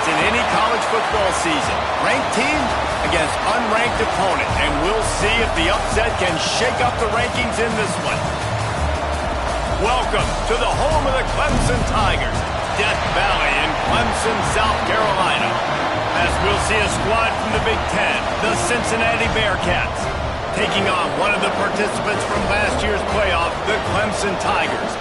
in any college football season. Ranked team against unranked opponent, and we'll see if the upset can shake up the rankings in this one. Welcome to the home of the Clemson Tigers, Death Valley in Clemson, South Carolina. As we'll see a squad from the Big Ten, the Cincinnati Bearcats, taking on one of the participants from last year's playoff, the Clemson Tigers.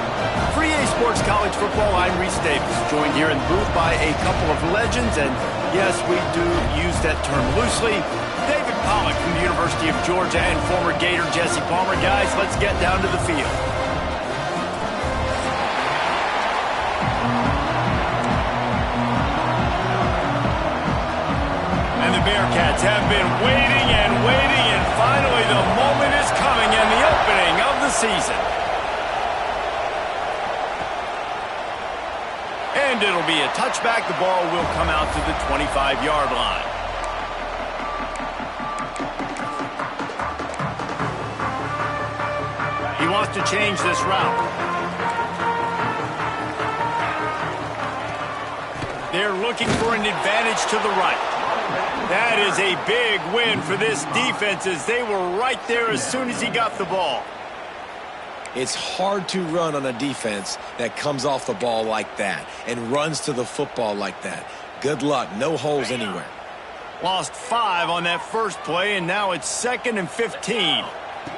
For EA Sports College Football, I'm Reese Davis, joined here in the booth by a couple of legends, and yes, we do use that term loosely. David Pollack from the University of Georgia and former Gator Jesse Palmer. Guys, let's get down to the field. And the Bearcats have been waiting and waiting, and finally the moment is coming and the opening of the season. And it'll be a touchback. The ball will come out to the 25-yard line. He wants to change this route. They're looking for an advantage to the right. That is a big win for this defense, as they were right there as soon as he got the ball. It's hard to run on a defense that comes off the ball like that and runs to the football like that. Good luck. No holes anywhere. Lost 5 on that first play, and now it's 2nd and 15.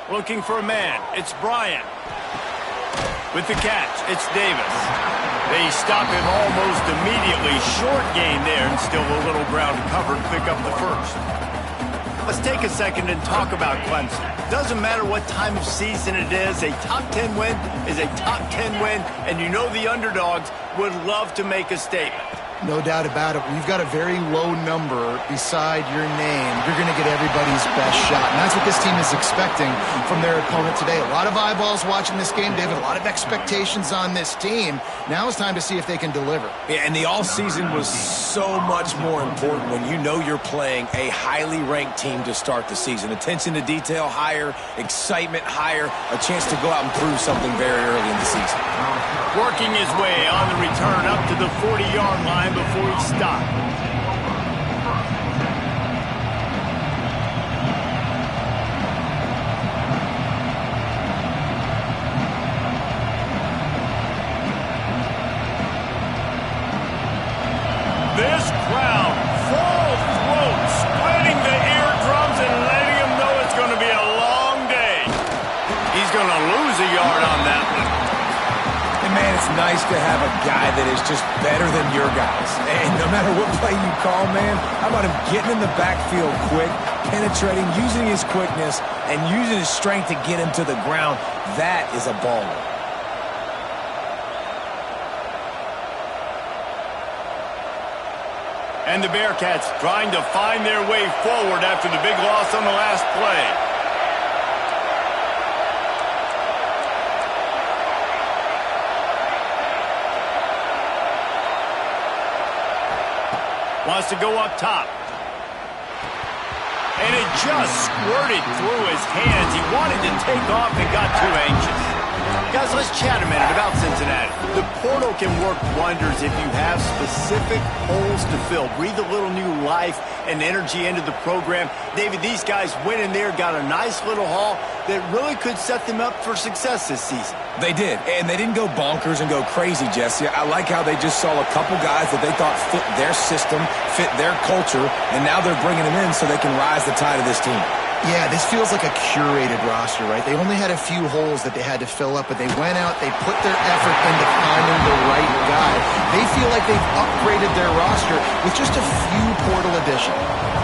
Looking for a man. It's Bryant. With the catch, it's Davis. They stop him almost immediately. Short gain there, and still a little ground to cover to pick up the first. Let's take a second and talk about Clemson. Doesn't matter what time of season it is, a top 10 win is a top 10 win, and you know the underdogs would love to make a statement. No doubt about it. When you've got a very low number beside your name, you're going to get everybody's best shot. And that's what this team is expecting from their opponent today. A lot of eyeballs watching this game, David. A lot of expectations on this team. Now it's time to see if they can deliver. Yeah, and the all-season was so much more important when you know you're playing a highly ranked team to start the season. Attention to detail higher, excitement higher, a chance to go out and prove something very early in the season. Working his way on the return up to the 40-yard line before he stopped. This crowd, full throat, splitting the eardrums and letting him know it's going to be a long day. He's going to lose a yard on that one. Man, it's nice to have a guy that is just better than your guys. And no matter what play you call, man, how about him getting in the backfield quick, penetrating, using his quickness, and using his strength to get him to the ground? That is a baller. And the Bearcats trying to find their way forward after the big loss on the last play. Wants to go up top. And it just squirted through his hands. He wanted to take off and got too anxious. Guys, let's chat a minute about Cincinnati. The portal can work wonders if you have specific holes to fill. Breathe a little new life and energy into the program. David, these guys went in there, got a nice little haul that really could set them up for success this season. They did, and they didn't go bonkers and go crazy, Jesse. I like how they just saw a couple guys that they thought fit their system, fit their culture, and now they're bringing them in so they can rise the tide of this team. Yeah, this feels like a curated roster, right? They only had a few holes that they had to fill up, but they went out, they put their effort into finding the right guy. They feel like they've upgraded their roster with just a few portal additions.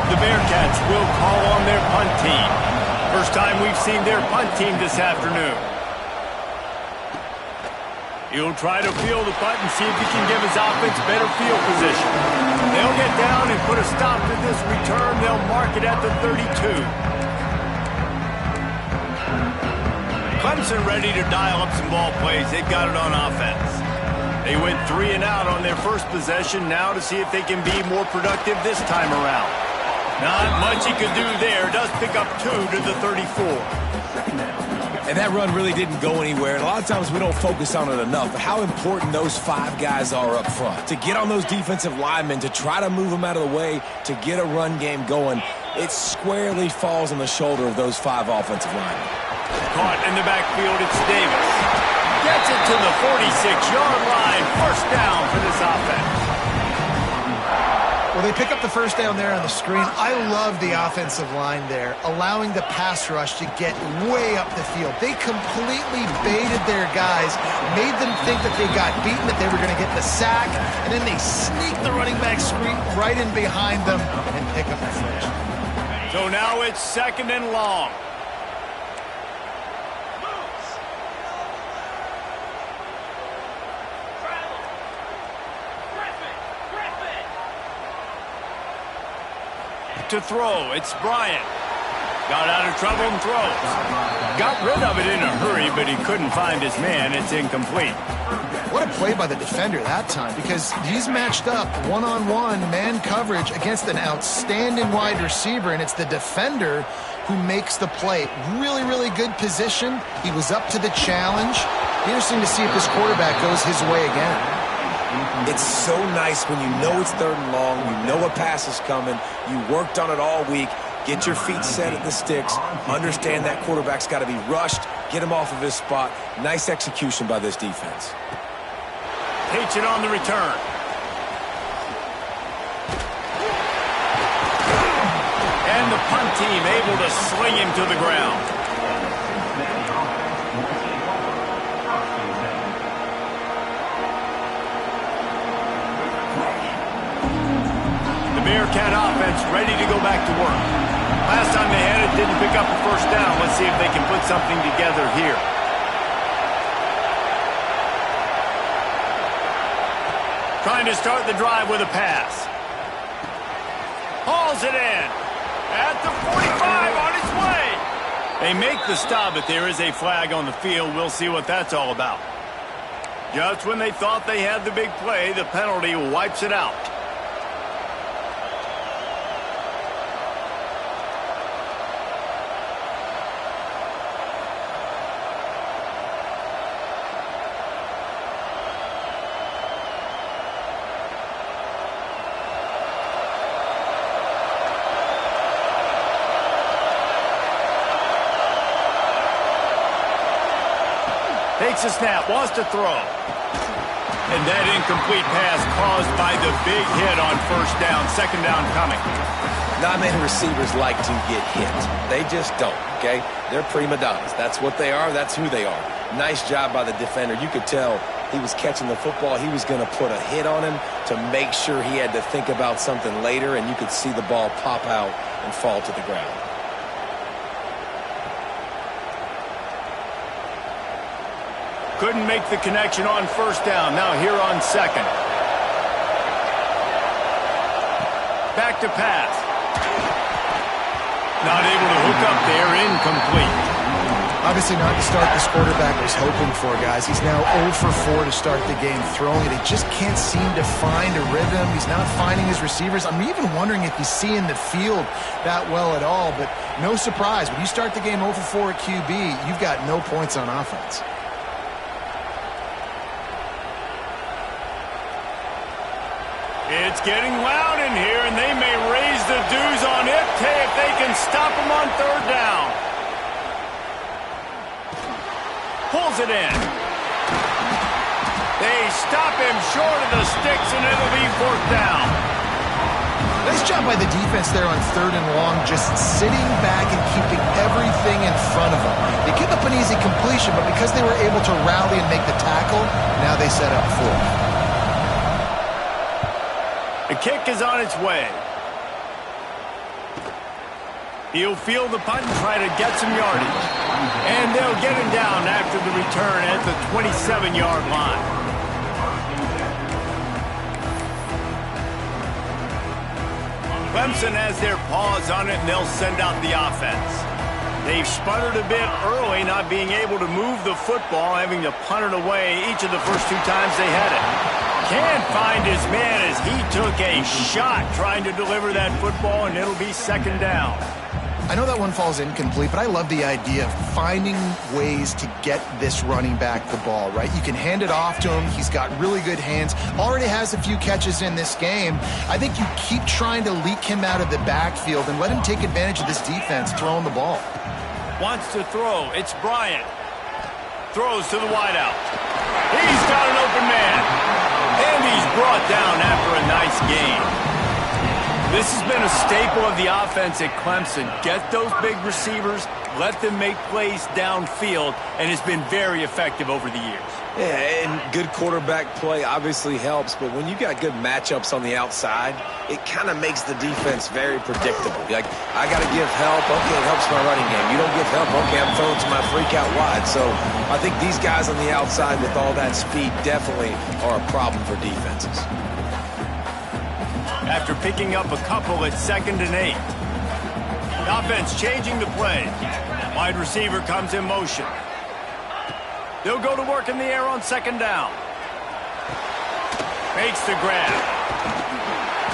The Bearcats will call on their punt team. First time we've seen their punt team this afternoon. He'll try to field the punt and see if he can give his offense better field position. They'll get down and put a stop to this return. They'll mark it at the 32. Clemson ready to dial up some ball plays. They've got it on offense. They went 3 and out on their first possession. Now to see if they can be more productive this time around. Not much he could do there. Does pick up 2 to the 34. And that run really didn't go anywhere. And a lot of times we don't focus on it enough. But how important those 5 guys are up front. To get on those defensive linemen, to try to move them out of the way, to get a run game going, it squarely falls on the shoulder of those 5 offensive linemen. Caught in the backfield, it's Davis. Gets it to the 46-yard line. First down for this offense. Well, they pick up the first down there on the screen. I love the offensive line there, allowing the pass rush to get way up the field. They completely baited their guys, made them think that they got beaten, that they were going to get the sack, and then they sneak the running back screen right in behind them and pick up the first. So now it's 2nd and long. To throw, it's Bryant. Got out of trouble and throws. Got rid of it in a hurry, but he couldn't find his man. It's incomplete. What a play by the defender that time, because he's matched up one-on-one man coverage against an outstanding wide receiver, and it's the defender who makes the play. Really, really good position. He was up to the challenge. Interesting to see if this quarterback goes his way again. It's so nice when you know it's 3rd and long, you know a pass is coming, you worked on it all week, get your feet set at the sticks, understand that quarterback's got to be rushed, get him off of his spot. Nice execution by this defense. Takes it on the return. And the punt team able to sling him to the ground. Bearcat offense ready to go back to work. Last time they had it, didn't pick up a first down. Let's see if they can put something together here. Trying to start the drive with a pass. Hauls it in. At the 45 on its way. They make the stop, but there is a flag on the field. We'll see what that's all about. Just when they thought they had the big play, the penalty wipes it out. Takes a snap, wants to throw. And that incomplete pass caused by the big hit on first down. 2nd down coming. Not many receivers like to get hit. They just don't, okay? They're prima donnas. That's what they are. That's who they are. Nice job by the defender. You could tell he was catching the football. He was going to put a hit on him to make sure he had to think about something later, and you could see the ball pop out and fall to the ground. Couldn't make the connection on first down. Now here on 2nd. Back to pass. Not able to hook up there. Incomplete. Obviously not the start this quarterback was hoping for, guys. He's now 0 for 4 to start the game throwing it. He just can't seem to find a rhythm. He's not finding his receivers. I'm even wondering if he's seeing the field that well at all. But no surprise. When you start the game 0 for 4 at QB, you've got no points on offense. It's getting loud in here, and they may raise the dues on it if they can stop him on 3rd down. Pulls it in. They stop him short of the sticks, and it'll be 4th down. Nice job by the defense there on 3rd and long, just sitting back and keeping everything in front of them. They give up an easy completion, but because they were able to rally and make the tackle, now they set up 4th. The kick is on its way. He'll field the punt and try to get some yardage. And they'll get him down after the return at the 27-yard line. Clemson has their paws on it, and they'll send out the offense. They've sputtered a bit early, not being able to move the football, having to punt it away each of the first 2 times they had it. Can't find his man as he took a shot trying to deliver that football, and it'll be 2nd down. I know that one falls incomplete, but I love the idea of finding ways to get this running back the ball, right? You can hand it off to him. He's got really good hands. Already has a few catches in this game. I think you keep trying to leak him out of the backfield and let him take advantage of this defense throwing the ball. Wants to throw. It's Bryant. Throws to the wideout. He's got an open man. And he's brought down after a nice gain. This has been a staple of the offense at Clemson. Get those big receivers, let them make plays downfield, and it's been very effective over the years. Yeah, and good quarterback play obviously helps, but when you got good matchups on the outside, it kind of makes the defense very predictable. Like, I got to give help. Okay, it helps my running game. You don't give help. Okay, I'm throwing to my freak out wide. So I think these guys on the outside with all that speed definitely are a problem for defenses. After picking up a couple at 2nd and 8. The offense changing the play. Wide receiver comes in motion. They'll go to work in the air on 2nd down. Makes the grab.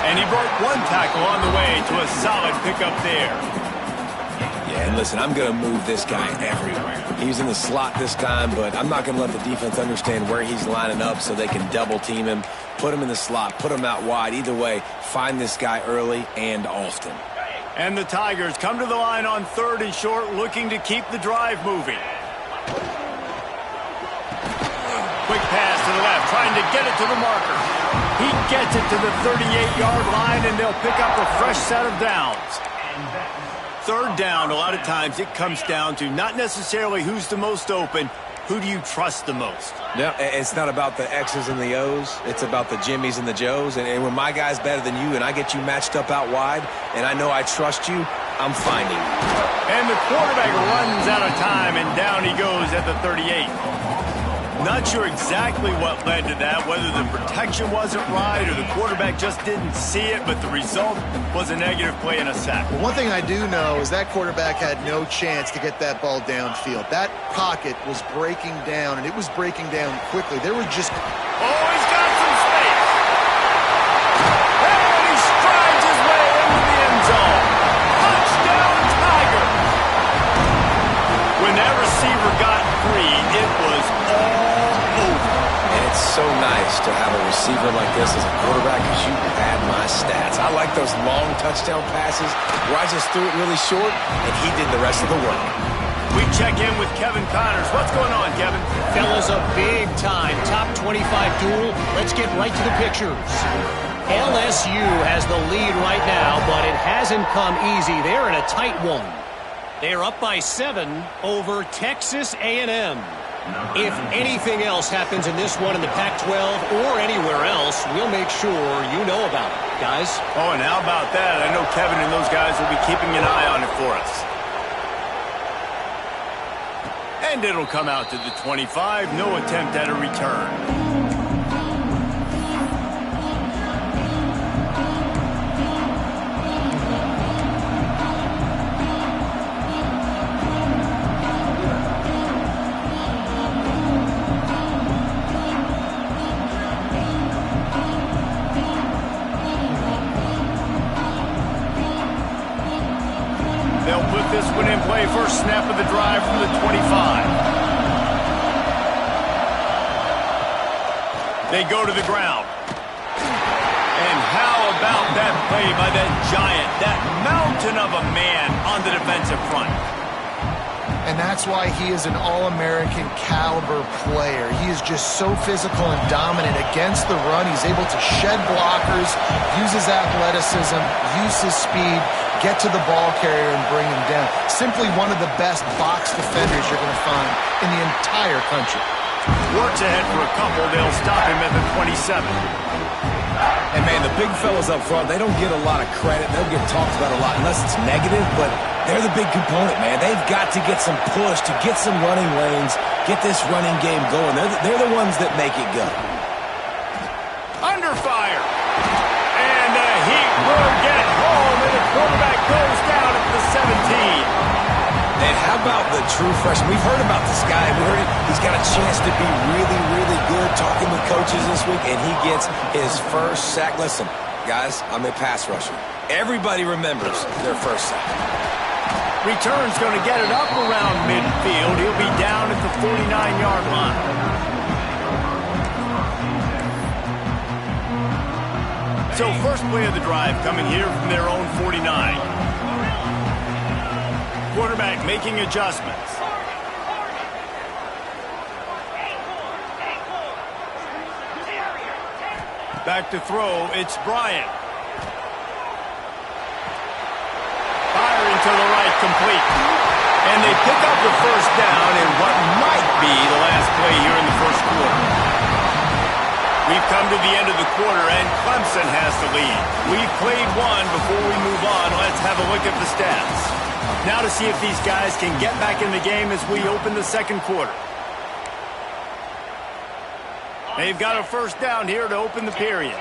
And he broke one tackle on the way to a solid pickup there. Yeah, and listen, I'm going to move this guy everywhere. He's in the slot this time, but I'm not going to let the defense understand where he's lining up so they can double team him, put him in the slot, put him out wide. Either way, find this guy early and often. And the Tigers come to the line on 3rd and short, looking to keep the drive moving. Quick pass to the left, trying to get it to the marker. He gets it to the 38-yard line, and they'll pick up a fresh set of downs. 3rd down, a lot of times it comes down to not necessarily who's the most open, who do you trust the most? Yeah, it's not about the X's and the O's. It's about the Jimmies and the Joes. And when my guy's better than you and I get you matched up out wide and I know I trust you, I'm finding you. And the quarterback runs out of time, and down he goes at the 38. Not sure exactly what led to that, whether the protection wasn't right or the quarterback just didn't see it, but the result was a negative play and a sack. Well, one thing I do know is that quarterback had no chance to get that ball downfield. That pocket was breaking down, and it was breaking down quickly. There were just... Oh, he's got some space! And he strides his way into the end zone. Touchdown, Tiger! When that receiver got free, it was all over. And it's so nice to have a receiver like this as a quarterback because you pad my stats. I like those long touchdown passes where I just threw it really short and he did the rest of the work. We check in with Kevin Connors. What's going on, Kevin? Fellas, a big-time top 25 duel. Let's get right to the pictures. LSU has the lead right now, but it hasn't come easy. They're in a tight one. They're up by 7 over Texas A&M. If anything else happens in this one in the Pac-12 or anywhere else, we'll make sure you know about it, guys. Oh, and how about that? I know Kevin and those guys will be keeping an eye on it for us. And it'll come out to the 25. No attempt at a return. They'll put this one in play. First snap of the drive from the 25. They go to the ground. And how about that play by that giant, that mountain of a man on the defensive front? And that's why he is an All-American caliber player. He is just so physical and dominant against the run. He's able to shed blockers, use his athleticism, use his speed, get to the ball carrier and bring him down. Simply one of the best box defenders you're going to find in the entire country. Works ahead for a couple. They'll stop him at the 27. And, man, the big fellas up front, they don't get a lot of credit. They'll get talked about a lot unless it's negative, but they're the big component, man. They've got to get some push, to get some running lanes, get this running game going. They're the ones that make it go. Under fire. And the heat will get home, and the quarterback goes down at the 17. And how about the true freshman? We've heard about this guy. We heard he's got a chance to be really, really good. Talking with coaches this week, and he gets his first sack. Listen, guys, I'm a pass rusher. Everybody remembers their first sack. Return's going to get it up around midfield. He'll be down at the 49-yard line. So first play of the drive coming here from their own 49. Quarterback making adjustments. Back to throw, it's Bryant. Firing to the right, complete. And they pick up the first down in what might be the last play here in the first quarter. We've come to the end of the quarter, and Clemson has the lead. We've played one. Before we move on, let's have a look at the stats. Now to see if these guys can get back in the game as we open the second quarter. They've got a first down here to open the period.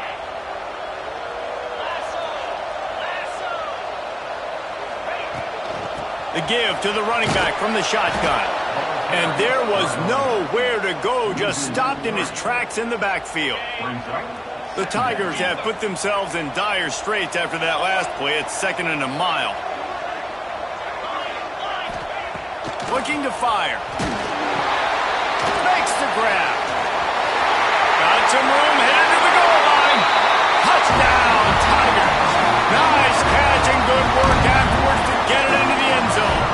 The give to the running back from the shotgun. And there was nowhere to go, just stopped in his tracks in the backfield. The Tigers have put themselves in dire straits after that last play. It's 2nd and a mile. Looking to fire. Makes the grab. Got some room, headed to the goal line. Touchdown, Tigers. Nice catch and good work afterwards to get it into the end zone.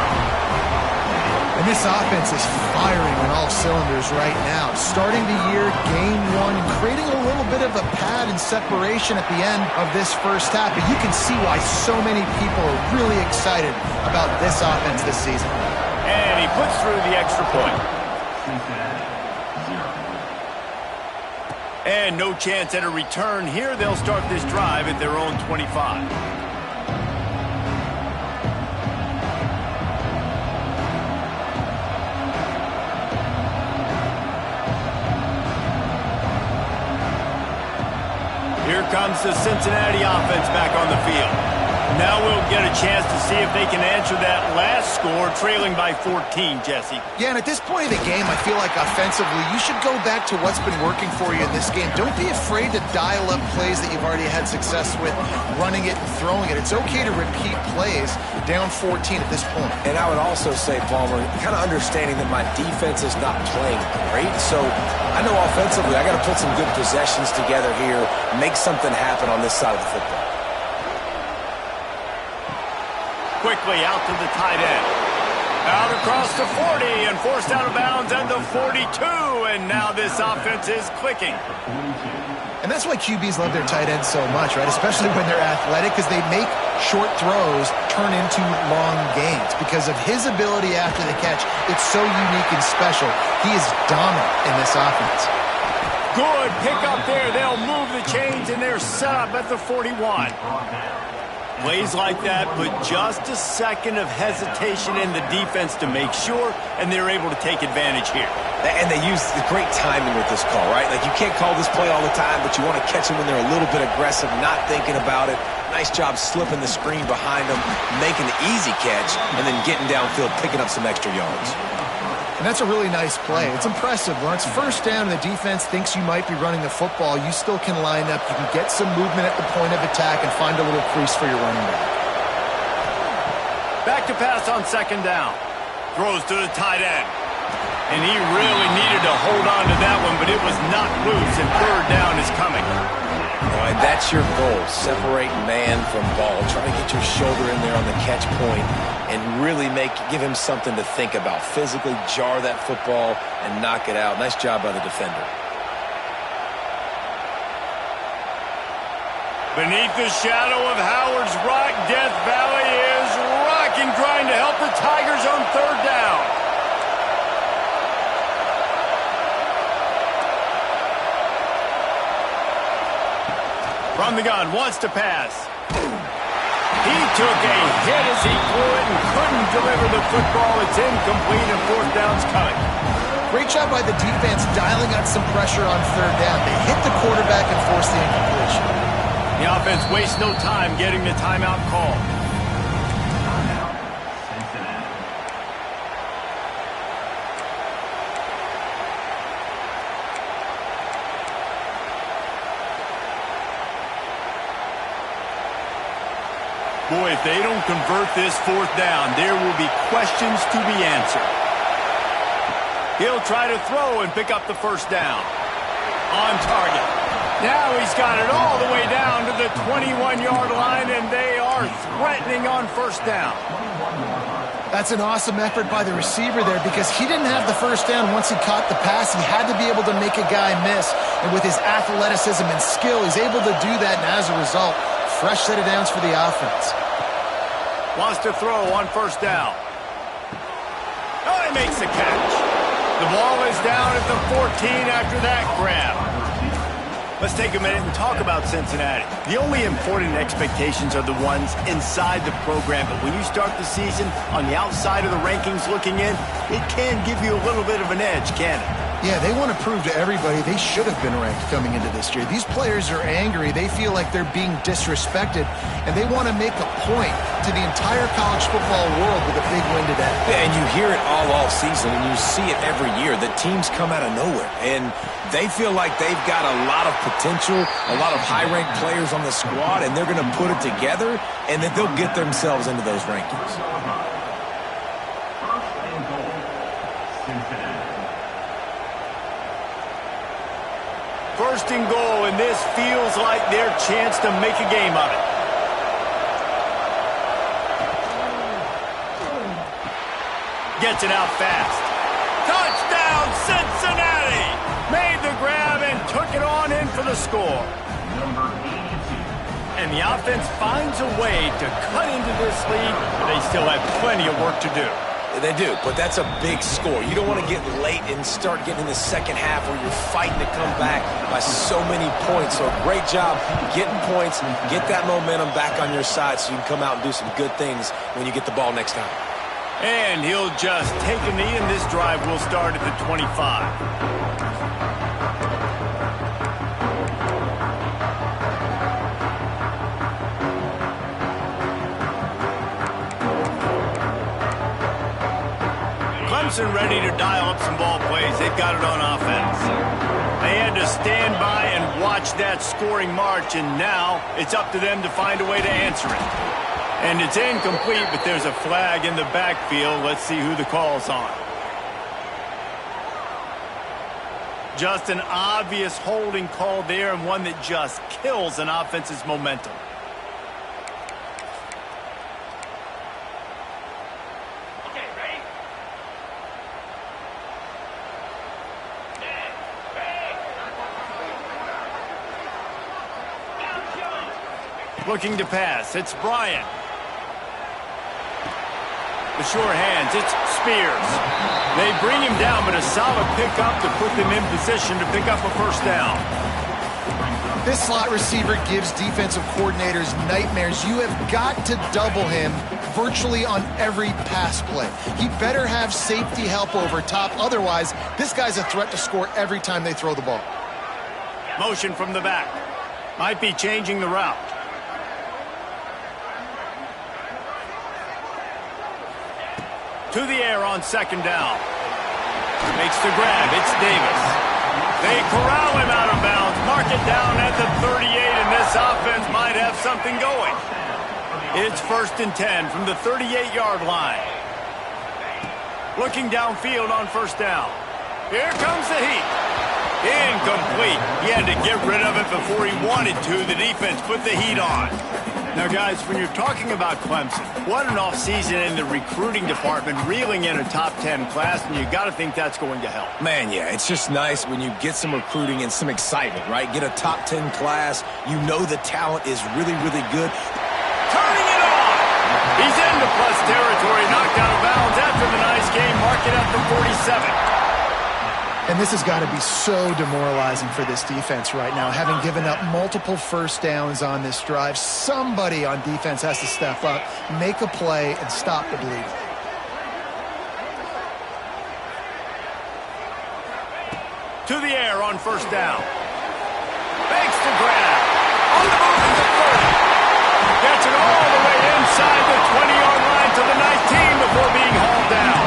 And this offense is firing on all cylinders right now. Starting the year, game one, and creating a little bit of a pad and separation at the end of this first half. But you can see why so many people are really excited about this offense this season. And he puts through the extra point. And no chance at a return here. They'll start this drive at their own 25. Here comes the Cincinnati offense back on the field. Now we'll get a chance to see if they can answer that last score, trailing by 14, Jesse. Yeah, and at this point of the game, I feel like offensively, you should go back to what's been working for you in this game. Don't be afraid to dial up plays that you've already had success with, running it and throwing it. It's okay to repeat plays down 14 at this point. And I would also say, Palmer, kind of understanding that my defense is not playing great, so I know offensively I got to put some good possessions together here, make something happen on this side of the football. Quickly out to the tight end. Out across the 40 and forced out of bounds at the 42. And now this offense is clicking. And that's why QBs love their tight ends so much, right? Especially when they're athletic, because they make short throws turn into long gains. Because of his ability after the catch, it's so unique and special. He is dominant in this offense. Good pick up there. They'll move the chains, and they're set up at the 41. Plays like that, but just a second of hesitation in the defense to make sure, and they're able to take advantage here. And they use the great timing with this call, right? Like, you can't call this play all the time, but you want to catch them when they're a little bit aggressive, not thinking about it. Nice job slipping the screen behind them, making the easy catch, and then getting downfield, picking up some extra yards. And that's a really nice play. It's impressive. When it's first down and the defense thinks you might be running the football, you still can line up. You can get some movement at the point of attack and find a little crease for your running back. Back to pass on 2nd down. Throws to the tight end. And he really needed to hold on to that one, but it was not loose, and 3rd down is coming. All right, that's your goal. Separate man from ball. Try to get your shoulder in there on the catch point and really give him something to think about. Physically jar that football and knock it out. Nice job by the defender. Beneath the shadow of Howard's Rock, Death Valley is rocking, trying to help the Tigers on 3rd down. From the gun, wants to pass. He took a hit as he threw it and couldn't deliver the football. It's incomplete, and 4th down's coming. Great job by the defense dialing out some pressure on 3rd down. They hit the quarterback and forced the incompletion. The offense wastes no time getting the timeout call. Boy, if they don't convert this fourth down, there will be questions to be answered. He'll try to throw and pick up the first down. On target. Now he's got it all the way down to the 21-yard line, and they are threatening on first down. That's an awesome effort by the receiver there because he didn't have the first down once he caught the pass. He had to be able to make a guy miss, and with his athleticism and skill, he's able to do that, and as a result, fresh set of downs for the offense. Wants to throw on first down. Oh, he makes the catch. The ball is down at the 14 after that grab. Let's take a minute and talk about Cincinnati. The only important expectations are the ones inside the program, but when you start the season on the outside of the rankings looking in, it can give you a little bit of an edge, can it? Yeah, they want to prove to everybody they should have been ranked coming into this year. These players are angry. They feel like they're being disrespected, and they want to make a point to the entire college football world with a big win today. Yeah, and you hear it all season, and you see it every year. The teams come out of nowhere, and they feel like they've got a lot of potential, a lot of high-ranked players on the squad, and they're going to put it together, and then they'll get themselves into those rankings. First and goal, and this feels like their chance to make a game of it. Gets it out fast. Touchdown, Cincinnati! Made the grab and took it on in for the score. And the offense finds a way to cut into this lead, but they still have plenty of work to do. They do, but that's a big score. You don't want to get late and start getting in the second half where you're fighting to come back by so many points. So great job getting points, get that momentum back on your side so you can come out and do some good things when you get the ball next time. And he'll just take a knee, and this drive will start at the 25. Clemson ready to dial up some ball plays. They've got it on offense. They had to stand by and watch that scoring march, and now it's up to them to find a way to answer it. And it's incomplete, but there's a flag in the backfield. Let's see who the call's on. Just an obvious holding call there, and one that just kills an offense's momentum. Looking to pass. It's Bryant. The sure hands. It's Spears. They bring him down, but a solid pickup to put them in position to pick up a first down. This slot receiver gives defensive coordinators nightmares. You have got to double him virtually on every pass play. He better have safety help over top. Otherwise, this guy's a threat to score every time they throw the ball. Motion from the back. Might be changing the route. To the air on second down. Makes the grab. It's Davis. They corral him out of bounds. Mark it down at the 38, and this offense might have something going. It's 1st and 10 from the 38-yard line. Looking downfield on first down. Here comes the heat. Incomplete. He had to get rid of it before he wanted to. The defense put the heat on. Now, guys, when you're talking about Clemson, what an offseason in the recruiting department, reeling in a top 10 class, and you got to think that's going to help. Man, yeah, it's just nice when you get some recruiting and some excitement, right? Get a top 10 class. You know the talent is really, really good. Turning it on! He's into plus territory, knocked out of bounds after the nice game. Mark it at the 47. And this has got to be so demoralizing for this defense right now, having given up multiple first downs on this drive. Somebody on defense has to step up, make a play, and stop the bleeding. To the air on first down. Makes the grab. On the move to the 30. Gets it all the way inside the 20-yard line to the 19 before being hauled down.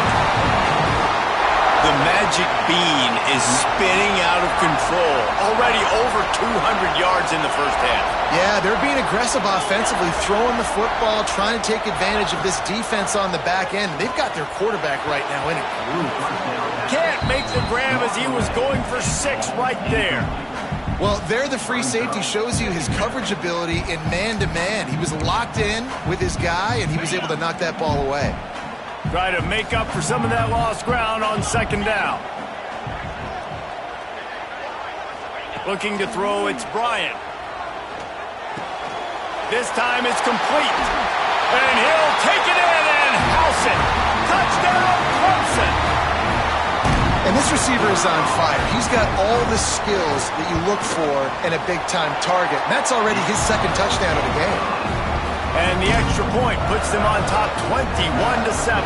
The magic magic bean is spinning out of control. Already over 200 yards in the first half. Yeah, they're being aggressive offensively, throwing the football, trying to take advantage of this defense on the back end. They've got their quarterback right now in a groove. Can't make the grab as he was going for 6 right there. Well, there the free safety shows you his coverage ability in man-to-man. He was locked in with his guy, and he was able to knock that ball away. Try to make up for some of that lost ground on second down. Looking to throw, it's Bryant. This time it's complete. And he'll take it in and house it. Touchdown, Clemson. And this receiver is on fire. He's got all the skills that you look for in a big-time target. And that's already his second touchdown of the game. And the extra point puts them on top 21-7.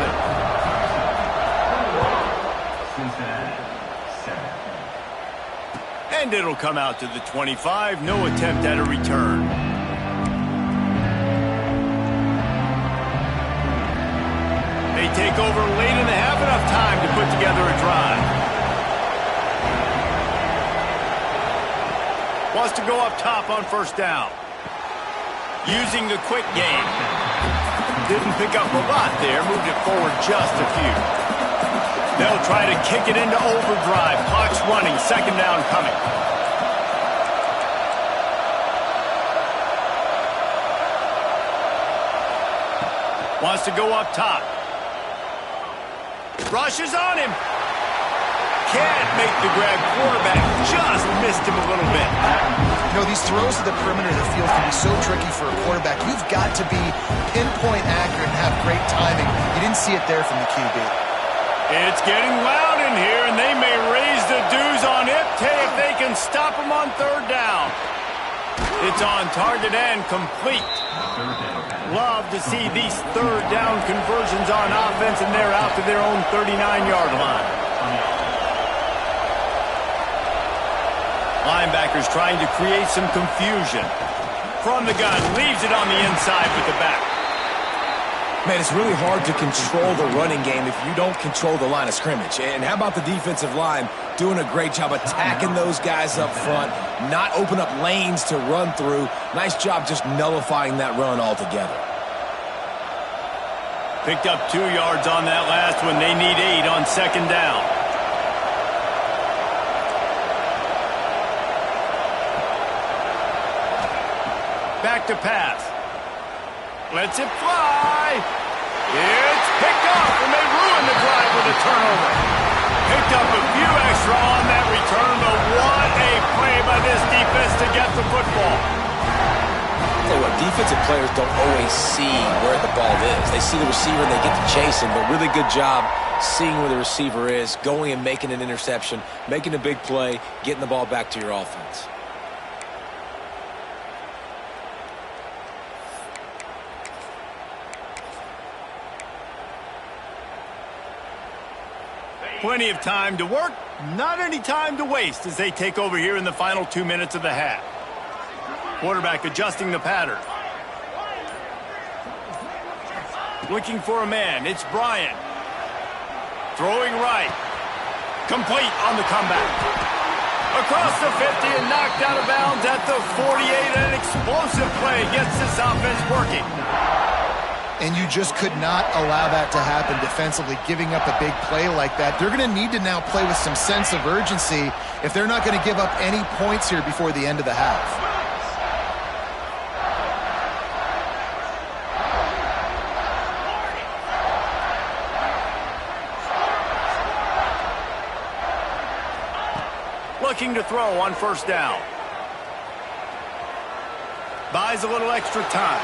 And it'll come out to the 25. No attempt at a return. They take over late in the half, enough time to put together a drive. Wants to go up top on first down. Using the quick game. Didn't pick up a lot there. Moved it forward just a few. They'll try to kick it into overdrive. Clock's running. Second down coming. Wants to go up top. Rushes on him. Can't make the grab. Quarterback just missed him a little bit. You know, these throws to the perimeter of the field can be so tricky for a quarterback. You've got to be pinpoint accurate and have great timing. You didn't see it there from the QB. It's getting loud in here, and they may raise the dues on Ipte if they can stop him on third down. It's on target and complete. Love to see these third down conversions on offense, and they're out to their own 39-yard line. Linebackers trying to create some confusion. From the gun, leaves it on the inside with the back. Man, it's really hard to control the running game if you don't control the line of scrimmage. And how about the defensive line doing a great job attacking those guys up front, not open up lanes to run through. Nice job just nullifying that run altogether. Picked up 2 yards on that last one. They need 8 on second down. Back to pass. Lets it fly. It's picked up, and they ruin the drive with a turnover. Picked up a few extra on that return, but what a play by this defense to get the football. I'll tell you what, defensive players don't always see where the ball is. They see the receiver and they get to chase him, but really good job seeing where the receiver is, going and making an interception, making a big play, getting the ball back to your offense. Plenty of time to work, not any time to waste as they take over here in the final 2 minutes of the half. Quarterback adjusting the pattern. Looking for a man, it's Bryant. Throwing right. Complete on the comeback. Across the 50 and knocked out of bounds at the 48. An explosive play gets this offense working. And you just could not allow that to happen defensively, giving up a big play like that. They're going to need to now play with some sense of urgency if they're not going to give up any points here before the end of the half. Looking to throw on first down. Buys a little extra time.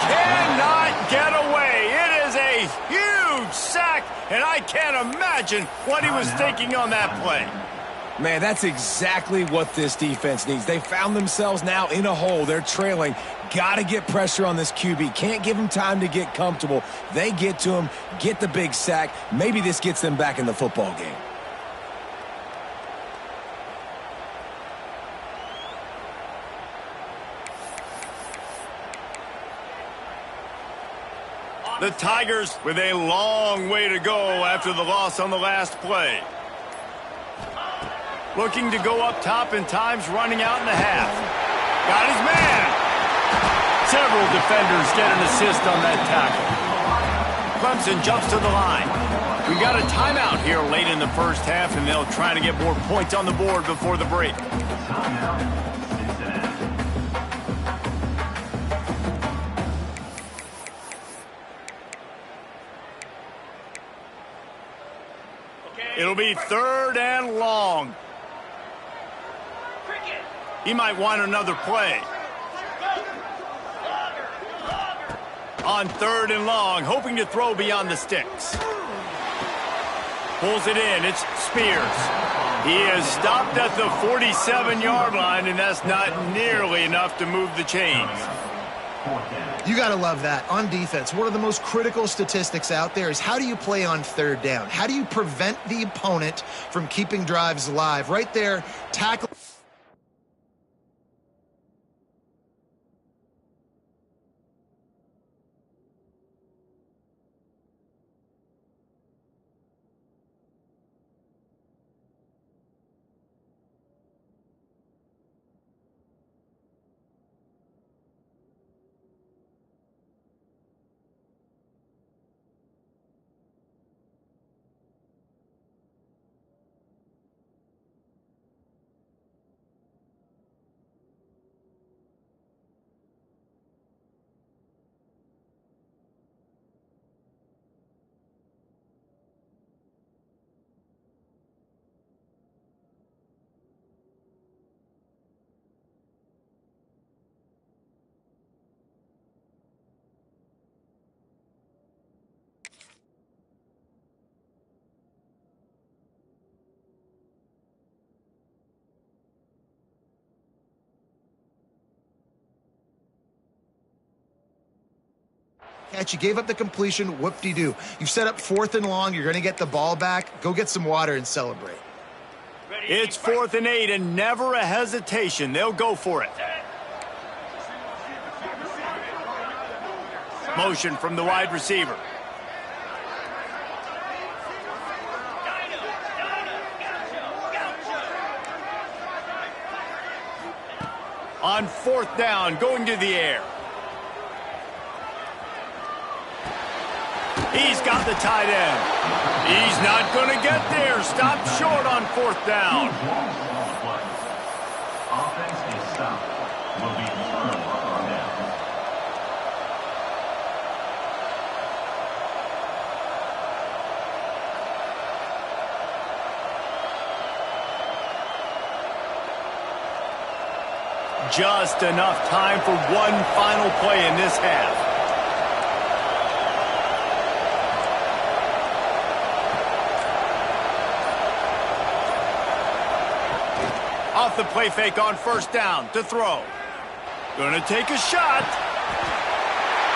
Cannot get away. It is a huge sack, and I can't imagine what he was thinking on that play. Man, that's exactly what this defense needs. They found themselves now in a hole. They're trailing. Got to get pressure on this QB. Can't give him time to get comfortable. They get to him, get the big sack. Maybe this gets them back in the football game. The Tigers with a long way to go after the loss on the last play. Looking to go up top, and time's running out in the half. Got his man. Several defenders get an assist on that tackle. Clemson jumps to the line. We got a timeout here late in the first half, and they'll try to get more points on the board before the break. It'll be 3rd and long. He might want another play. On 3rd and long, hoping to throw beyond the sticks. Pulls it in. It's Spears. He is stopped at the 47-yard line, and that's not nearly enough to move the chains. You got to love that. On defense, one of the most critical statistics out there is how do you play on 3rd down? How do you prevent the opponent from keeping drives alive? Right there, tackle. Catch, you gave up the completion, whoop-de-doo. You've set up 4th and long, you're going to get the ball back. Go get some water and celebrate. It's 4th and 8, and never a hesitation. They'll go for it. Motion from the wide receiver. On 4th down, going to the air. He's got the tight end. He's not going to get there. Stopped short on 4th down. Offense is stopped. Will be firm on down. Just enough time for one final play in this half. Off the play fake on 1st down to throw. Gonna take a shot.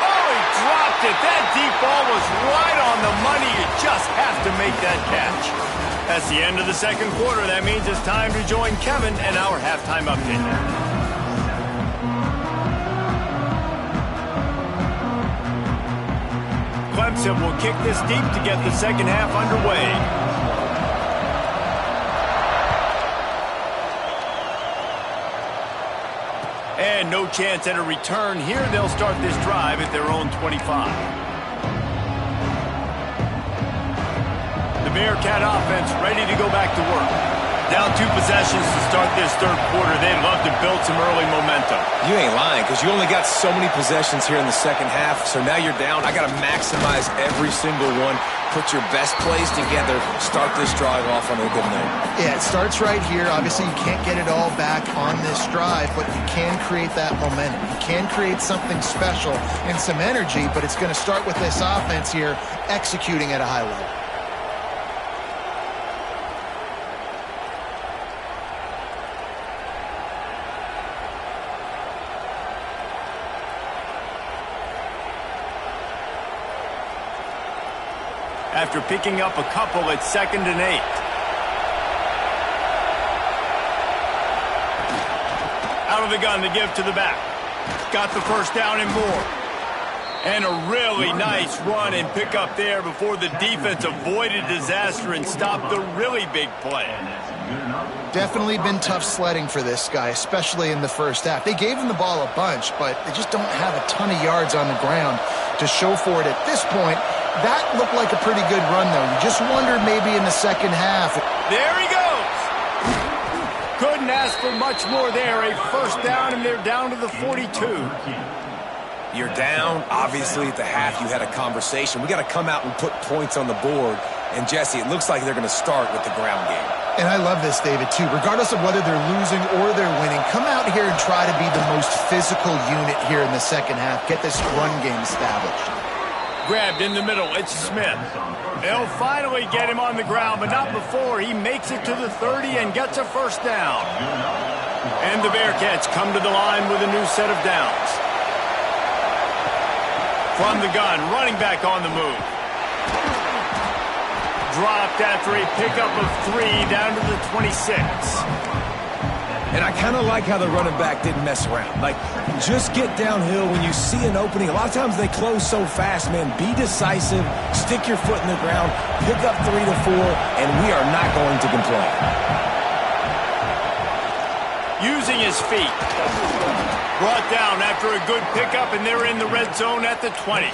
Oh, he dropped it. That deep ball was right on the money. You just have to make that catch. That's the end of the 2nd quarter. That means it's time to join Kevin and our halftime update. Clemson will kick this deep to get the 2nd half underway. And no chance at a return here. They'll start this drive at their own 25. The Bearcat offense ready to go back to work. Down 2 possessions to start this 3rd quarter. They'd love to build some early momentum. You ain't lying, because you only got so many possessions here in the 2nd half, so now you're down. I got to maximize every single one. Put your best plays together. Start this drive off on a good note. Yeah, it starts right here. Obviously, you can't get it all back on this drive, but you can create that momentum. You can create something special and some energy, but it's going to start with this offense here executing at a high level. After picking up a couple at 2nd and 8. Out of the gun to give to the back. Got the 1st down and more. And a really nice run and pick up there before the defense avoided disaster and stopped the really big play. Definitely been tough sledding for this guy, especially in the first half. They gave him the ball a bunch, but they just don't have a ton of yards on the ground to show for it at this point. That looked like a pretty good run, though. You just wondered maybe in the second half. There he goes. Couldn't ask for much more there. A first down, and they're down to the 42. You're down. Obviously, at the half, you had a conversation. We got to come out and put points on the board. And, Jesse, it looks like they're going to start with the ground game. And I love this, David, too. Regardless of whether they're losing or they're winning, come out here and try to be the most physical unit here in the second half. Get this run game established. Grabbed in the middle. It's Smith. They'll finally get him on the ground, but not before he makes it to the 30 and gets a first down. And the Bearcats come to the line with a new set of downs. From the gun, running back on the move. Dropped after a pickup of 3 down to the 26. And I kind of like how the running back didn't mess around. Like, just get downhill when you see an opening. A lot of times they close so fast, man. Be decisive, stick your foot in the ground, pick up 3 to 4, and we are not going to complain. Using his feet. Brought down after a good pickup, and they're in the red zone at the 20.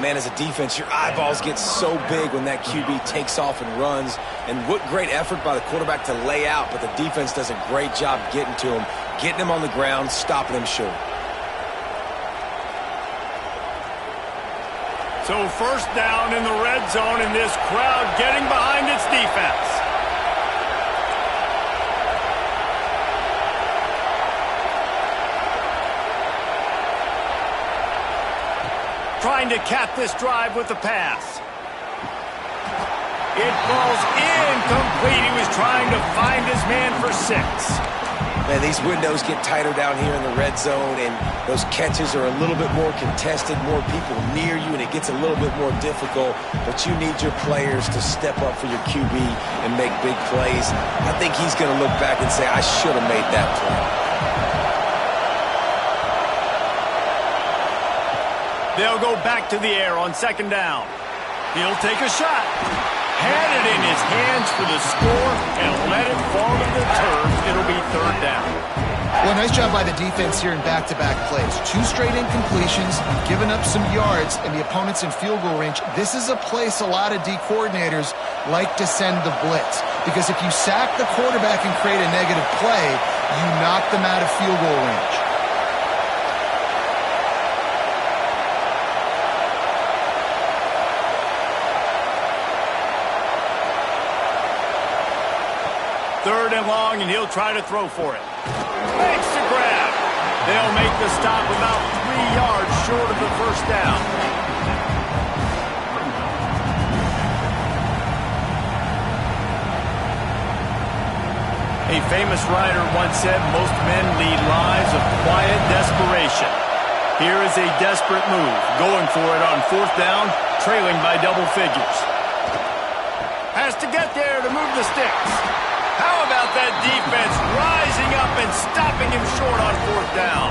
Man, as a defense, your eyeballs get so big when that QB takes off and runs. And what great effort by the quarterback to lay out, but the defense does a great job getting to him, getting him on the ground, stopping him short. So first down in the red zone, and this crowd getting behind its defense. Trying to cap this drive with the pass. It falls incomplete. He was trying to find his man for 6. Man, these windows get tighter down here in the red zone, and those catches are a little bit more contested, more people near you, and it gets a little bit more difficult. But you need your players to step up for your QB and make big plays. I think he's going to look back and say, I should have made that play. They'll go back to the air on second down. He'll take a shot. Had it in his hands for the score and let it fall to the turf. It'll be third down. Well, nice job by the defense here in back-to-back plays. 2 straight incompletions, giving up some yards, and the opponent's in field goal range. This is a place a lot of D coordinators like to send the blitz, because if you sack the quarterback and create a negative play, you knock them out of field goal range. Third and long, and he'll try to throw for it. Makes the grab. They'll make the stop about 3 yards short of the first down. A famous writer once said, most men lead lives of quiet desperation. Here is a desperate move, going for it on fourth down, trailing by double figures. Has to get there to move the sticks. How about that defense rising up and stopping him short on fourth down?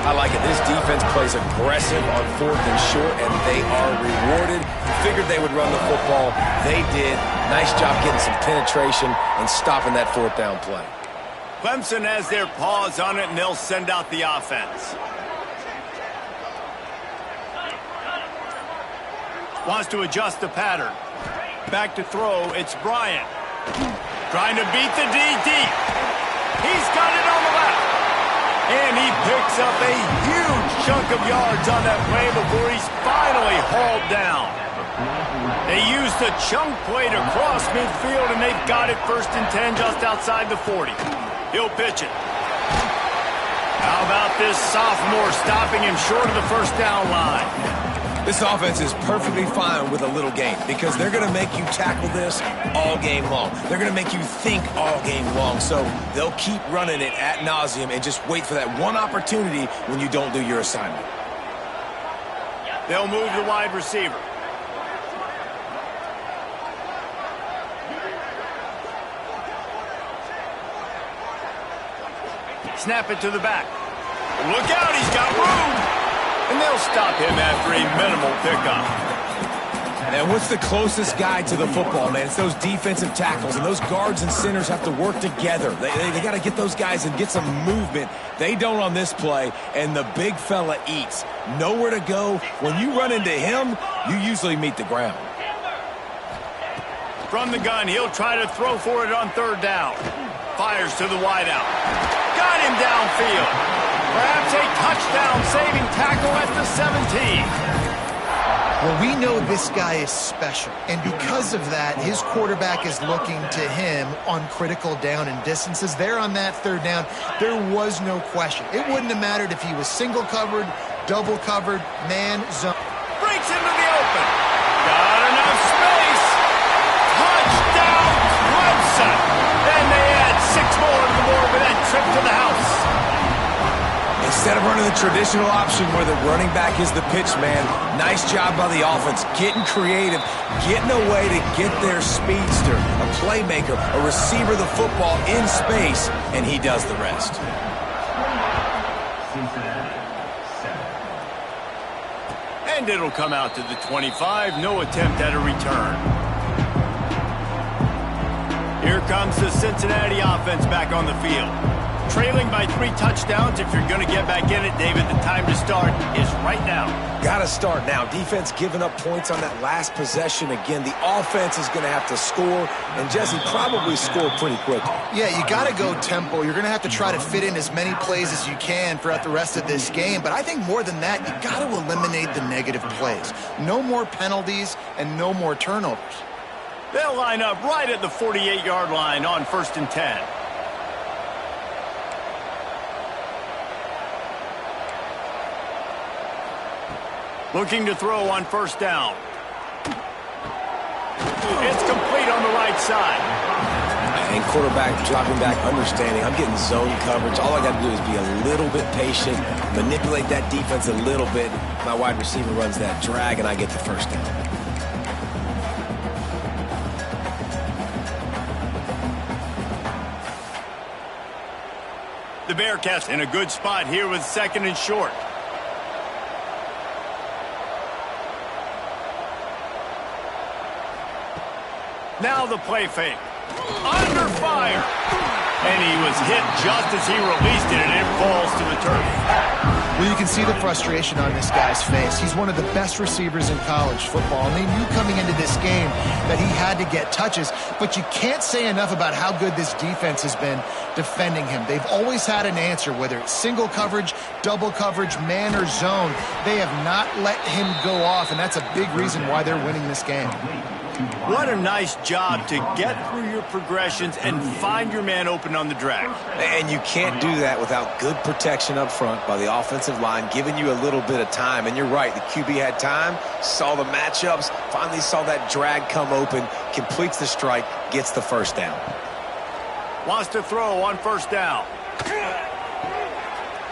I like it. This defense plays aggressive on fourth and short, and they are rewarded. Figured they would run the football. They did. Nice job getting some penetration and stopping that fourth down play. Clemson has their paws on it, and they'll send out the offense. Wants to adjust the pattern. Back to throw. It's Bryant. Trying to beat the D deep. He's got it on the left. And he picks up a huge chunk of yards on that play before he's finally hauled down. They used the chunk play to cross midfield, and they've got it 1st and 10 just outside the 40. He'll pitch it. How about this sophomore stopping him short of the first down line? This offense is perfectly fine with a little game because they're going to make you tackle this all game long. They're going to make you think all game long. So they'll keep running it ad nauseum and just wait for that one opportunity when you don't do your assignment. They'll move the wide receiver. Snap it to the back. Look out, he's got room. And they'll stop him after a minimal pickup. And what's the closest guy to the football, man? It's those defensive tackles, and those guards and centers have to work together. They got to get those guys and get some movement. They don't on this play, and the big fella eats. Nowhere to go. When you run into him, you usually meet the ground. From the gun, he'll try to throw for it on third down. Fires to the wideout. Got him downfield. Perhaps a touchdown-saving tackle at the 17. Well, we know this guy is special, and because of that, his quarterback is looking to him on critical down and distances. There on that third down, there was no question. It wouldn't have mattered if he was single covered, double covered, man, zone. Breaks into the open. Got enough space. Touchdown, Clemson. And they add 6 more to the board with that trip to the house. Instead of running the traditional option where the running back is the pitch man, nice job by the offense, getting creative, getting a way to get their speedster, a playmaker, a receiver the football in space, and he does the rest. Cincinnati, 7. And it'll come out to the 25. No attempt at a return. Here comes the Cincinnati offense back on the field. Trailing by 3 touchdowns. If you're going to get back in it, David, the time to start is right now. Got to start now. Defense giving up points on that last possession. Again, the offense is going to have to score, and Jesse probably score pretty quickly. Yeah, you got to go tempo. You're going to have to try to fit in as many plays as you can throughout the rest of this game. But I think more than that, you got to eliminate the negative plays. No more penalties and no more turnovers. They'll line up right at the 48-yard line on 1st and 10. Looking to throw on 1st down. It's complete on the right side. And quarterback dropping back, understanding. I'm getting zone coverage. All I got to do is be a little bit patient, manipulate that defense a little bit. My wide receiver runs that drag, and I get the 1st down. The Bearcats in a good spot here with 2nd and short. Now the play fake. Under fire. And he was hit just as he released it, and it falls to the turf. Well, you can see the frustration on this guy's face. He's one of the best receivers in college football, and they knew coming into this game that he had to get touches, but you can't say enough about how good this defense has been defending him. They've always had an answer, whether it's single coverage, double coverage, man or zone. They have not let him go off, and that's a big reason why they're winning this game. What a nice job to get through your progressions and find your man open on the drag. And you can't do that without good protection up front by the offensive line, giving you a little bit of time. And you're right, the QB had time, saw the matchups, finally saw that drag come open, completes the strike, gets the 1st down. Wants to throw on 1st down.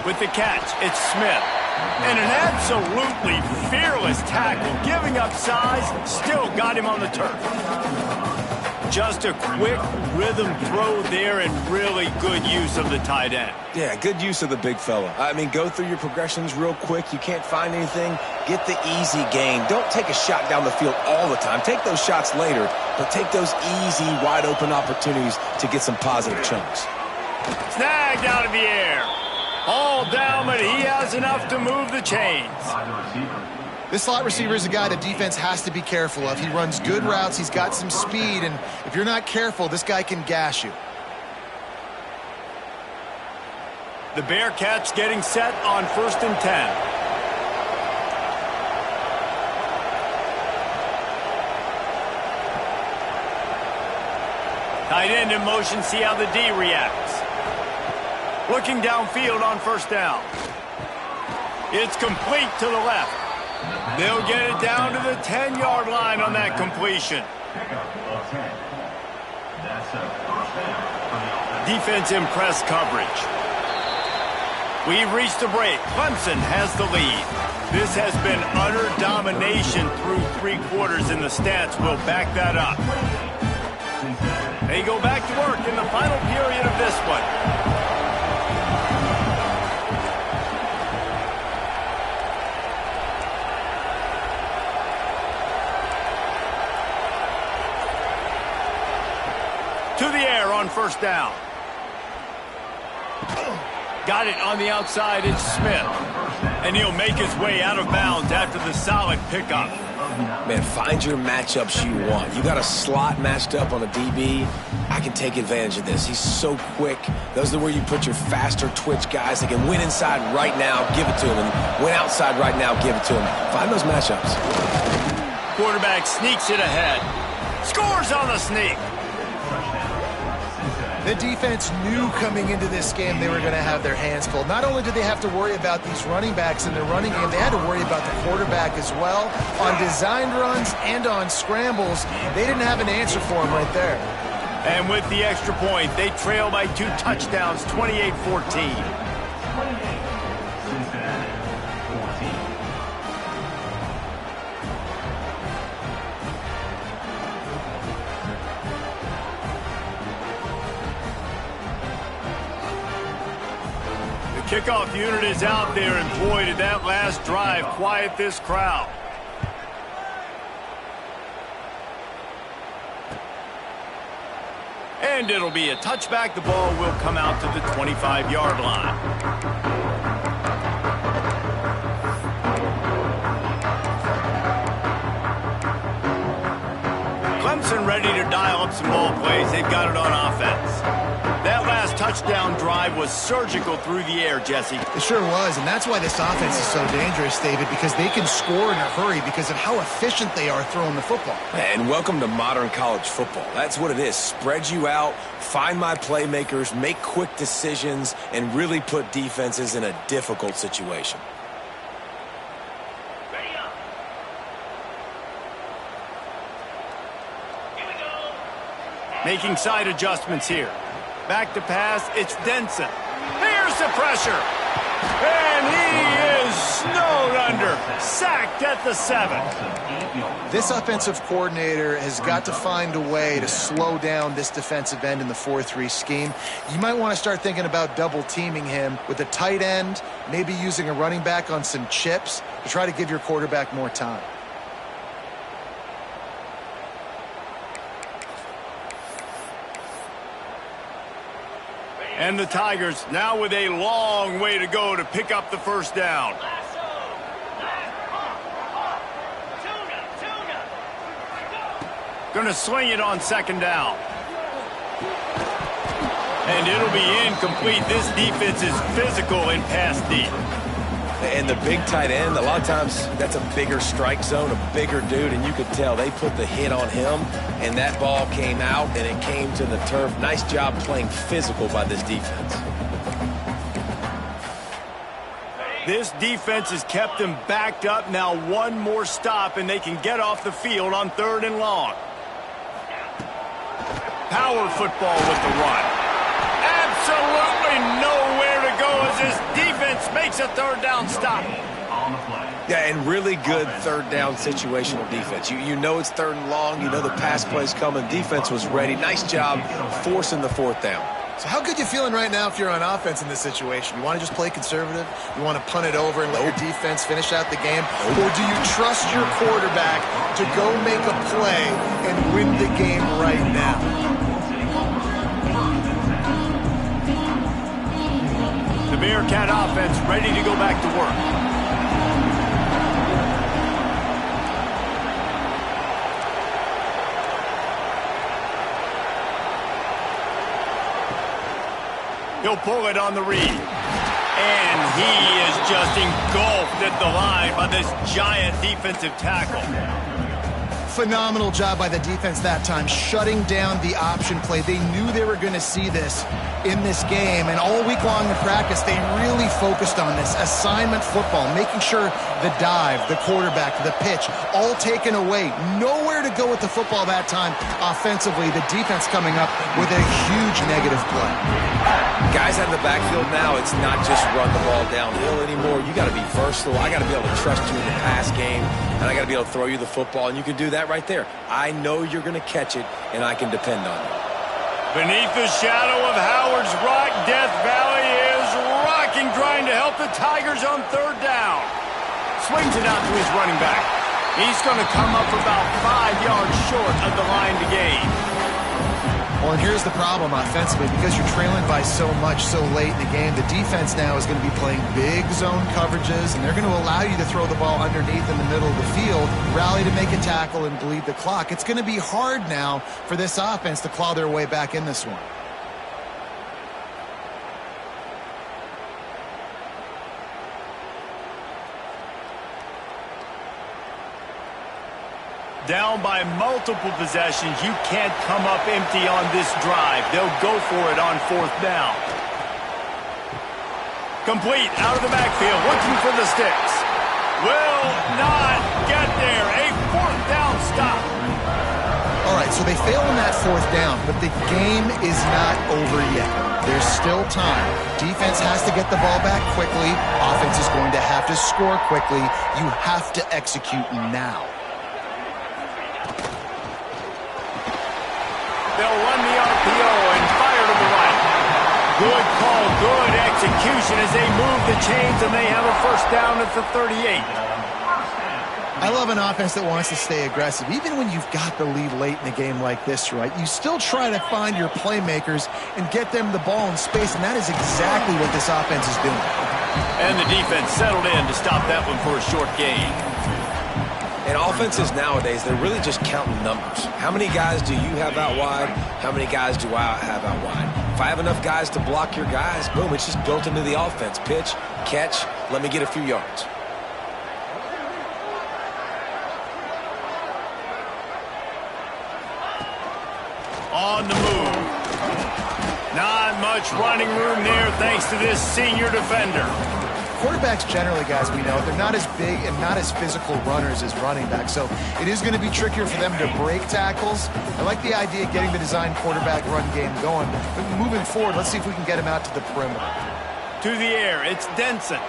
With the catch, it's Smith. And an absolutely fearless tackle, giving up size, still got him on the turf. Just a quick rhythm throw there and really good use of the tight end. Yeah, good use of the big fella. I mean, go through your progressions real quick. You can't find anything, get the easy gain. Don't take a shot down the field all the time. Take those shots later, but take those easy, wide-open opportunities to get some positive chunks. Snagged out of the air. All down, but he has enough to move the chains. This slot receiver is a guy the defense has to be careful of. He runs good routes, he's got some speed, and if you're not careful, this guy can gash you. The Bearcats getting set on 1st and 10. Tight end in motion, see how the D reacts. Looking downfield on 1st down. It's complete to the left. They'll get it down to the 10-yard line on that completion. Defense in press coverage. We've reached the break. Clemson has the lead. This has been utter domination through 3 quarters, and the stats will back that up. They go back to work in the final period of this one. To the air on first down. Got it on the outside. It's Smith. And he'll make his way out of bounds after the solid pickup. Man, find your matchups you want. You got a slot matched up on a DB. I can take advantage of this. He's so quick. Those are where you put your faster twitch guys that can win inside right now, give it to him, and win outside right now, give it to him. Find those matchups. Quarterback sneaks it ahead. Scores on the sneak. The defense knew coming into this game they were going to have their hands full. Not only did they have to worry about these running backs in their running game, they had to worry about the quarterback as well. On designed runs and on scrambles, they didn't have an answer for him right there. And with the extra point, they trail by 2 touchdowns, 28-14. Cincinnati, 14. Kickoff unit is out there, and boy, did that last drive quiet this crowd. And it'll be a touchback. The ball will come out to the 25-yard line. Clemson ready to dial up some ball plays. They've got it on offense. That last touchdown drive was surgical through the air, Jesse. It sure was, and that's why this offense is so dangerous, David, because they can score in a hurry because of how efficient they are throwing the football. And welcome to modern college football. That's what it is. Spread you out, find my playmakers, make quick decisions, and really put defenses in a difficult situation. Making side adjustments here. Back to pass, it's Denson. Here's the pressure. And he is snowed under. Sacked at the 7. This offensive coordinator has got to find a way to slow down this defensive end in the 4-3 scheme. You might want to start thinking about double teaming him with a tight end, maybe using a running back on some chips to try to give your quarterback more time. And the Tigers now with a long way to go to pick up the first down. Going to sling it on second down. And it'll be incomplete. This defense is physical in pass deep. And the big tight end, a lot of times that's a bigger strike zone, a bigger dude, and you could tell they put the hit on him, and that ball came out, and it came to the turf. Nice job playing physical by this defense. This defense has kept them backed up. Now one more stop, and they can get off the field on 3rd and long. Power football with the run. Absolutely nowhere to go as this defense makes a 3rd down stop. Yeah, and really good 3rd down situational defense. You know it's 3rd and long. You know the pass play's coming. Defense was ready. Nice job forcing the 4th down. So how good you feeling right now if you're on offense in this situation? You want to just play conservative? You want to punt it over and let your defense finish out the game? Or do you trust your quarterback to go make a play and win the game right now? The Bearcat offense ready to go back to work. He'll pull it on the read. And he is just engulfed at the line by this giant defensive tackle. Phenomenal job by the defense that time, shutting down the option play. They knew they were going to see this in this game, and all week long in practice, they really focused on this assignment football, making sure the dive, the quarterback, the pitch, all taken away. Nowhere to go with the football that time offensively. The defense coming up with a huge negative play. Guys out in the backfield now, it's not just run the ball downhill anymore. You got to be versatile. I got to be able to trust you in the pass game, and I got to be able to throw you the football, and you can do that right there. I know you're going to catch it, and I can depend on you. Beneath the shadow of Howard's Rock, Death Valley is rocking, trying to help the Tigers on 3rd down. Swings it out to his running back. He's going to come up about 5 yards short of the line to gain. Well, and here's the problem offensively. Because you're trailing by so much so late in the game, the defense now is going to be playing big zone coverages, and they're going to allow you to throw the ball underneath in the middle of the field, rally to make a tackle, and bleed the clock. It's going to be hard now for this offense to claw their way back in this one. Down by multiple possessions, you can't come up empty on this drive. They'll go for it on 4th down. Complete, out of the backfield, looking for the sticks. Will not get there. A 4th down stop. All right, so they fail on that 4th down, but the game is not over yet. There's still time. Defense has to get the ball back quickly. Offense is going to have to score quickly. You have to execute now. They'll run the RPO and fire to the right. Good call, good execution as they move the chains, and they have a 1st down at the 38. I love an offense that wants to stay aggressive. Even when you've got the lead late in the game like this, right, you still try to find your playmakers and get them the ball in space, and that is exactly what this offense is doing. And the defense settled in to stop that one for a short gain. And offenses nowadays, they're really just counting numbers. How many guys do you have out wide? How many guys do I have out wide? If I have enough guys to block your guys, boom, it's just built into the offense. Pitch, catch, let me get a few yards. On the move. Not much running room there thanks to this senior defender. Quarterbacks generally, guys, we know, they're not as big and not as physical runners as running backs, so it is going to be trickier for them to break tackles. I like the idea of getting the design quarterback run game going, but moving forward, let's see if we can get him out to the perimeter. To the air, it's Denson.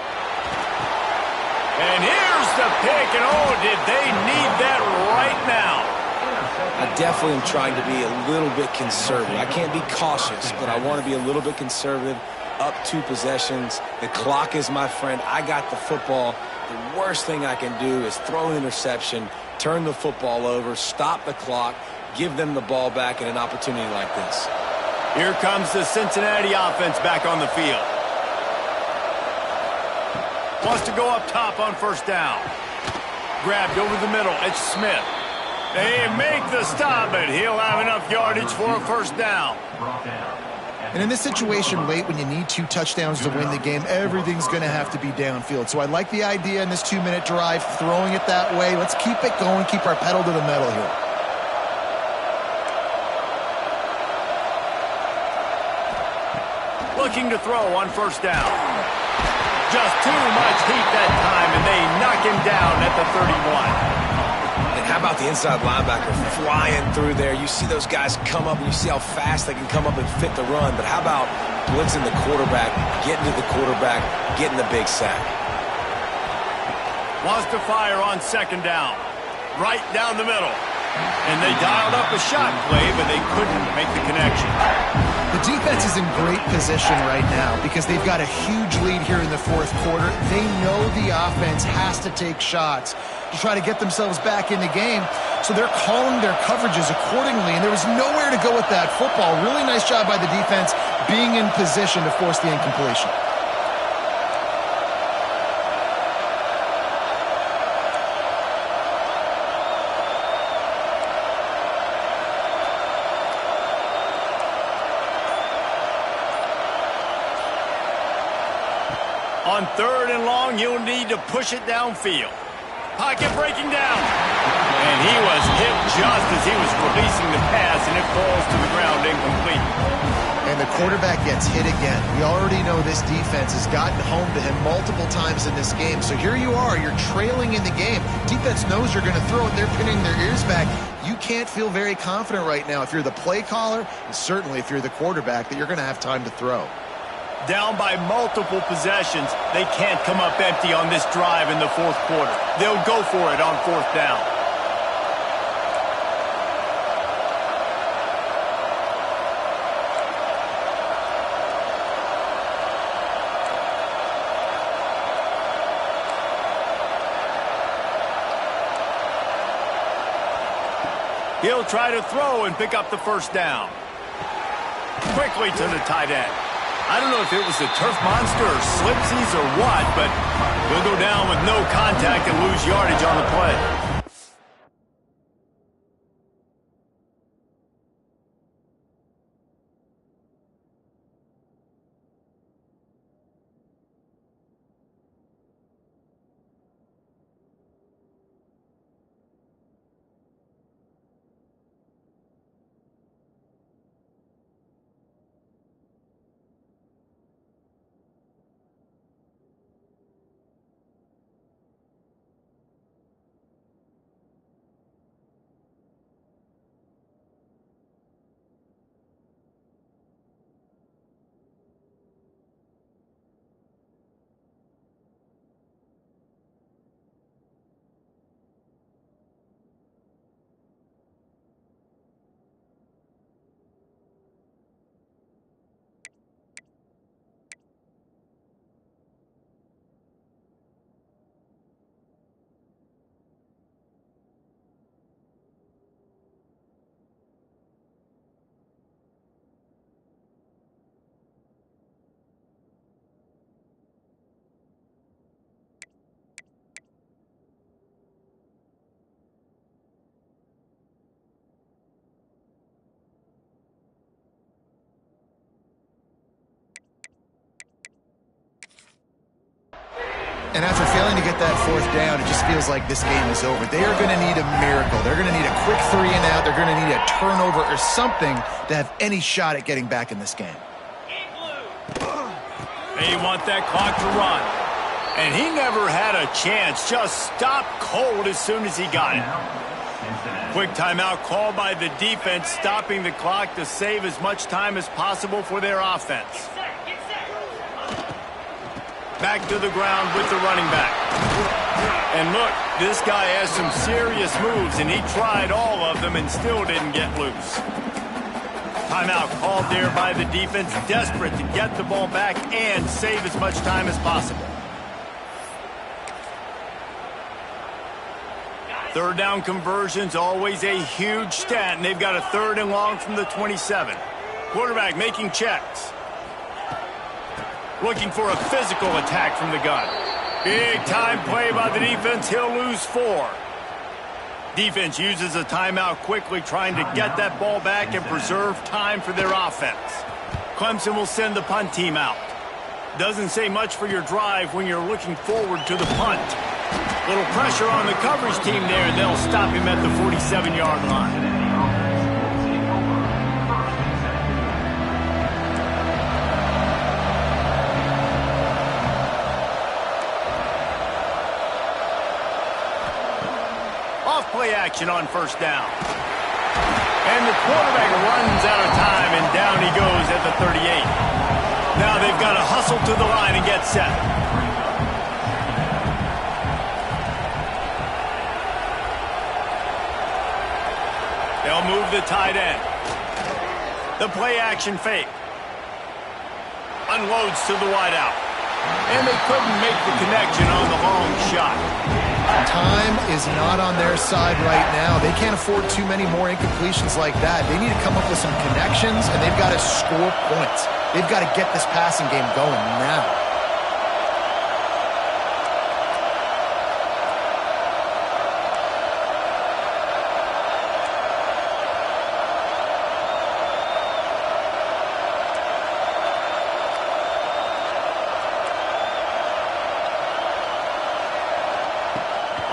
And here's the pick, and oh, did they need that right now. I definitely am trying to be a little bit conservative. I can't be cautious, but I want to be a little bit conservative. Up 2 possessions. The clock is my friend. I got the football. The worst thing I can do is throw an interception, turn the football over, stop the clock, give them the ball back in an opportunity like this. Here comes the Cincinnati offense back on the field. Wants to go up top on 1st down. Grabbed over the middle. It's Smith. They make the stop, but he'll have enough yardage for a 1st down. And in this situation late when you need 2 touchdowns to win the game, everything's going to have to be downfield. So I like the idea in this 2-minute drive, throwing it that way. Let's keep it going, keep our pedal to the metal here. Looking to throw on 1st down. Just too much heat that time, and they knock him down at the 31. And how about the inside linebacker flying through there? You see those guys come up, and you see how fast they can come up and fit the run. But how about blitzing the quarterback, getting to the quarterback, getting the big sack? Wants to fire on 2nd down. Right down the middle. And they dialed up a shot play, but they couldn't make the connection. The defense is in great position right now because they've got a huge lead here in the 4th quarter. They know the offense has to take shots to try to get themselves back in the game. So they're calling their coverages accordingly, and there was nowhere to go with that football. Really nice job by the defense being in position to force the incompletion. On 3rd and long, you'll need to push it downfield. Pocket breaking down. And he was hit just as he was releasing the pass, and it falls to the ground incomplete. And the quarterback gets hit again. We already know this defense has gotten home to him multiple times in this game. So here you are, you're trailing in the game. Defense knows you're going to throw it. They're pinning their ears back. You can't feel very confident right now if you're the play caller, and certainly if you're the quarterback, that you're going to have time to throw. Down by multiple possessions, they can't come up empty on this drive in the 4th quarter. They'll go for it on 4th down. He'll try to throw and pick up the 1st down. Quickly to the tight end. I don't know if it was the turf monster or slipsies or what, but he'll go down with no contact and lose yardage on the play. And after failing to get that fourth down, it just feels like this game is over. They are going to need a miracle. They're going to need a quick 3 and out. They're going to need a turnover or something to have any shot at getting back in this game. They want that clock to run. And he never had a chance. Just stopped cold as soon as he got it. Quick timeout called by the defense, stopping the clock to save as much time as possible for their offense. Back to the ground with the running back. And look, this guy has some serious moves, and he tried all of them and still didn't get loose. Timeout called there by the defense, desperate to get the ball back and save as much time as possible. Third down conversion's always a huge stat, and they've got a 3rd and long from the 27. Quarterback making checks. Looking for a physical attack from the gun. Big time play by the defense. He'll lose 4. Defense uses a timeout quickly, trying to get that ball back and preserve time for their offense. Clemson will send the punt team out. Doesn't say much for your drive when you're looking forward to the punt. Little pressure on the coverage team there, and they'll stop him at the 47-yard line. Play action on first down. And the quarterback runs out of time, and down he goes at the 38. Now they've got to hustle to the line and get set. They'll move the tight end. The play action fake. Unloads to the wideout. And they couldn't make the connection on the long shot. Time is not on their side right now. They can't afford too many more incompletions like that. They need to come up with some connections, and they've got to score points. They've got to get this passing game going now.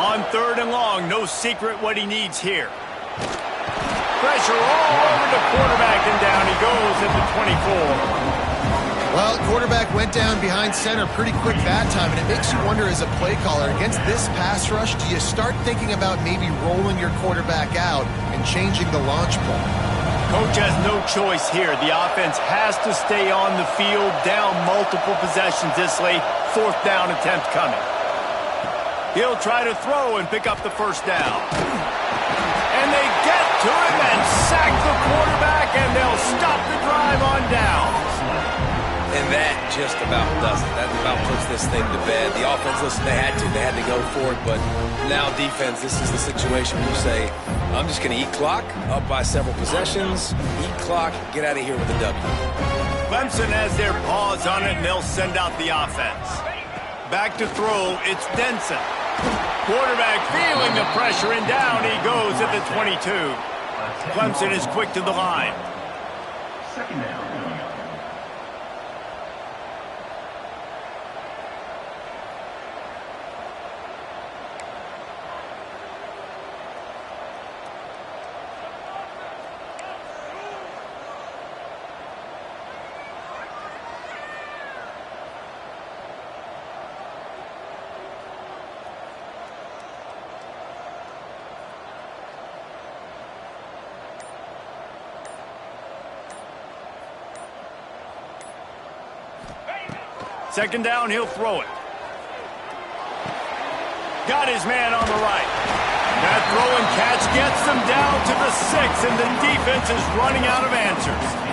On 3rd and long, no secret what he needs here. Pressure all over the quarterback, and down he goes at the 24. Well, quarterback went down behind center pretty quick that time, and it makes you wonder as a play caller, against this pass rush, do you start thinking about maybe rolling your quarterback out and changing the launch point? Coach has no choice here. The offense has to stay on the field, down multiple possessions this late. 4th down attempt coming. He'll try to throw and pick up the first down. And they get to him and sack the quarterback, and they'll stop the drive on downs. And that just about does it. That about puts this thing to bed. The offense, listen, they had to go for it, but now defense, this is the situation where you say, I'm just going to eat clock, up by several possessions, eat clock, get out of here with a W. Clemson has their paws on it, and they'll send out the offense. Back to throw, it's Denson. Quarterback feeling the pressure, and down he goes at the 22. Clemson is quick to the line. Second down. Second down, he'll throw it. Got his man on the right. That throw and catch gets them down to the 6, and the defense is running out of answers.